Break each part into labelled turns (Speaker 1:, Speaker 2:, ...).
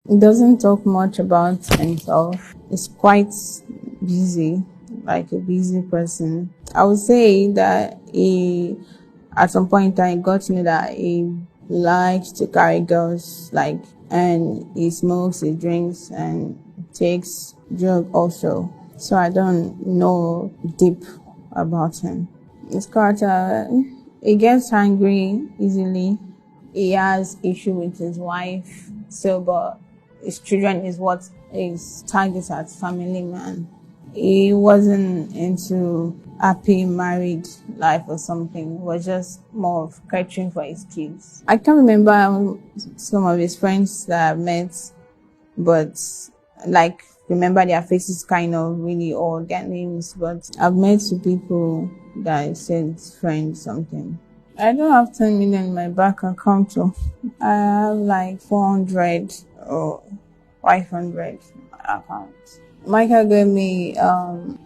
Speaker 1: He doesn't talk much about himself. He's quite busy, like a busy person. I would say that at some point in time, he got to know that he likes to carry girls, like, and he smokes, he drinks, and takes drug also. So I don't know deep about him. His character, he gets angry easily. He has issue with his wife. So, but his children is what is target as family man. He wasn't into happy married life or something. He was just more of catering for his kids. I can't remember some of his friends that I met, but like remember their faces kind of really or their names. But I've met two people that I said friends something. I don't have 10 million in my bank account, so I have like 400 or 500 accounts. Michael gave me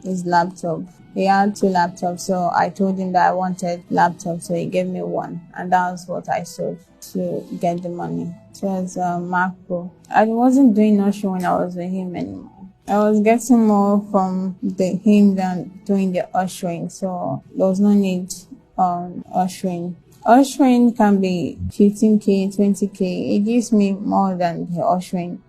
Speaker 1: his laptop. He had two laptops, so I told him that I wanted laptop, so he gave me one, and that was what I sold to get the money. It was a Mac Pro. I wasn't doing nothing when I was with him anymore. I was getting more from him than doing the ushering, so there was no need on ushering. Ushering can be 15k, 20k. It gives me more than the ushering.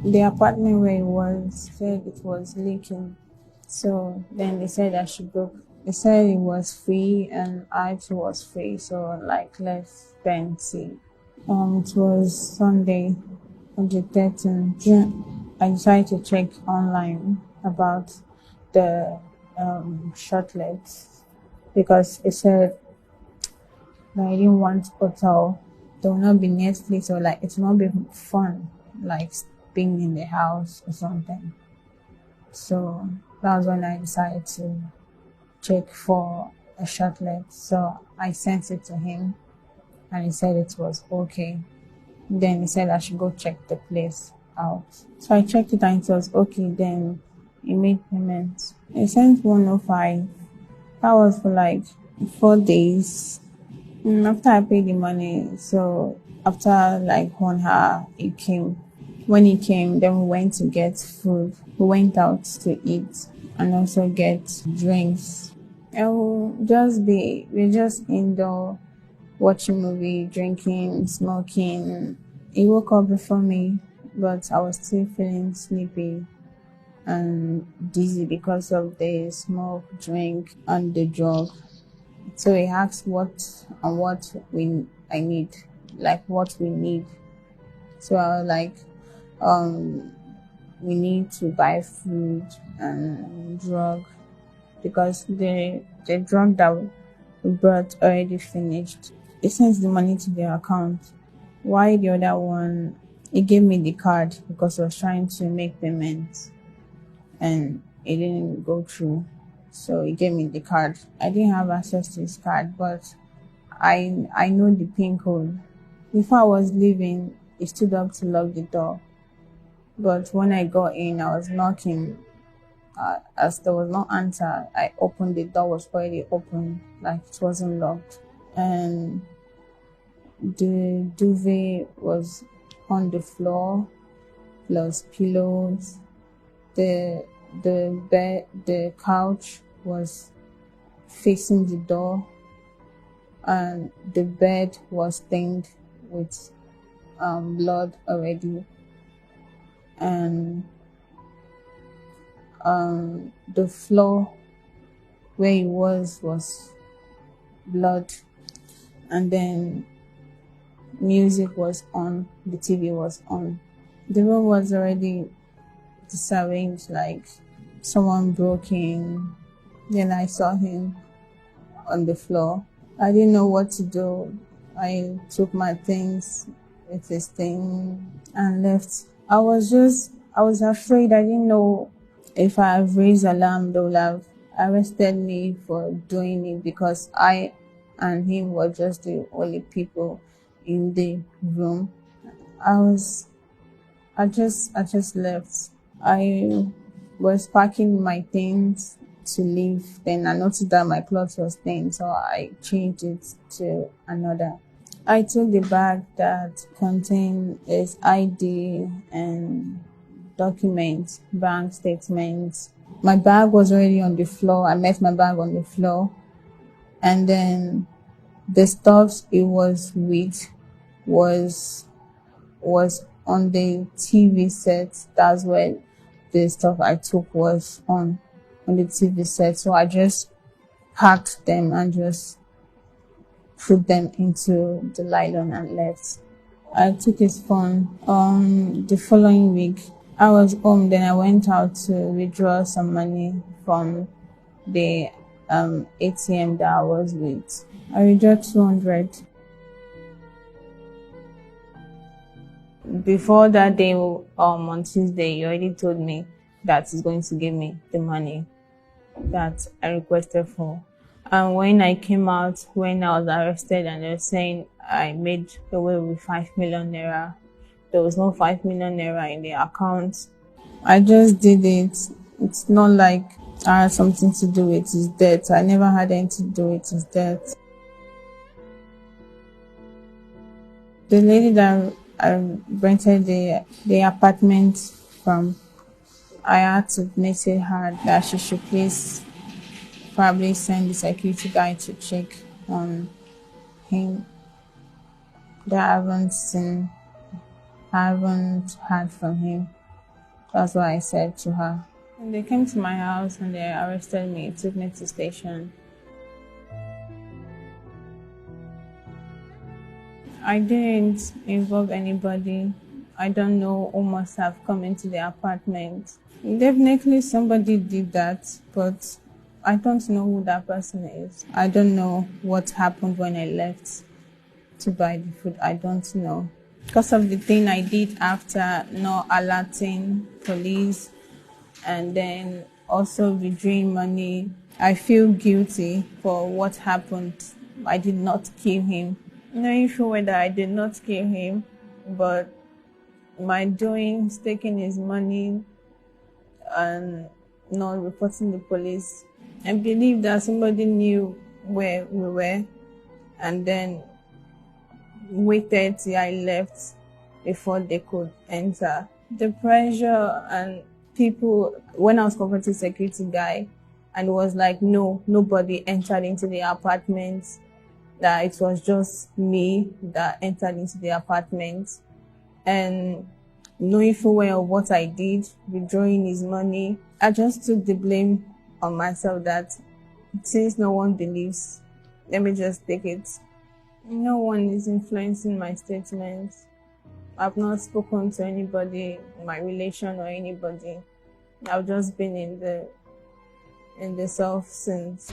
Speaker 1: The apartment where it was said it was leaking, so then they said I should go. They said it was free and I too was free, so like let's fancy. It was Sunday on the 13th. I decided to check online about the shortlets because it said that I didn't want hotel. There will not be Netflix or like it will not be fun like being in the house or something. So that was when I decided to check for a shortlet. So I sent it to him and he said it was okay. Then he said I should go check the place out. So I checked it and it was okay. Then he made payment. He sent 105. That was for like 4 days. After I paid the money, so after like 1 hour, he came. When he came, then we went to get food. We went out to eat and also get drinks. And we're just indoor watching movie, drinking, smoking. He woke up before me, but I was still feeling sleepy and dizzy because of the smoke, drink, and the drug. So he asked what I need, like what we need. So I was like, we need to buy food and drug because the drug that we brought already finished. He sent the money to their account. Why the other one? He gave me the card because I was trying to make payments and it didn't go through. So he gave me the card. I didn't have access to his card, but I know the PIN code. Before I was leaving, he stood up to lock the door. But when I got in, I was knocking. As there was no answer, I opened the door was already open, like it wasn't locked, and the duvet was on the floor, plus pillows. The couch was facing the door, and the bed was stained with blood already, and the floor where it was blood, and then music was on, the TV was on. The room was already disarranged, like someone broke in. Then I saw him on the floor. I didn't know what to do. I took my things with his thing and left. I was afraid. I didn't know if I have raised alarm, they would have arrested me for doing it because I and him were just the only people in the room. I just left. I was packing my things to leave. Then I noticed that my clothes was stained, so I changed it to another. I took the bag that contained his ID and documents, bank statements. My bag was already on the floor. I met my bag on the floor. And then the stuff it was with was on the TV set. That's where the stuff I took was on the TV set. So I just packed them and just put them into the nylon and left. I took his phone the following week. I was home, then I went out to withdraw some money from the ATM that I was with. I withdrew 200. Before that day, on Tuesday, he already told me that he's going to give me the money that I requested for. And when I came out, when I was arrested, and they were saying I made away with 5 million naira, there was no 5 million naira in the account. I just did it. It's not like I had something to do with his death. I never had anything to do with his death. The lady that I rented the apartment from, I had to message her that she should please probably send the security guy to check on him. That I haven't heard from him. That's what I said to her. And they came to my house and they arrested me, took me to station. I didn't involve anybody. I don't know who must have come into the apartment. Definitely somebody did that, but I don't know who that person is. I don't know what happened when I left to buy the food. I don't know. Because of the thing I did after not alerting police and then also withdrawing money, I feel guilty for what happened. I did not kill him. No issue whether I did not kill him, but my doing, taking his money and not reporting the police, I believe that somebody knew where we were and then waited till I left before they could enter. The pressure and people, when I was confronting the security guy, and it was like, no, nobody entered into the apartment, that it was just me that entered into the apartment. And knowing full well what I did, withdrawing his money, I just took the blame on myself that since no one believes, let me just take it. No one is influencing my statements. I've not spoken to anybody, my relation or anybody. I've just been in the self since.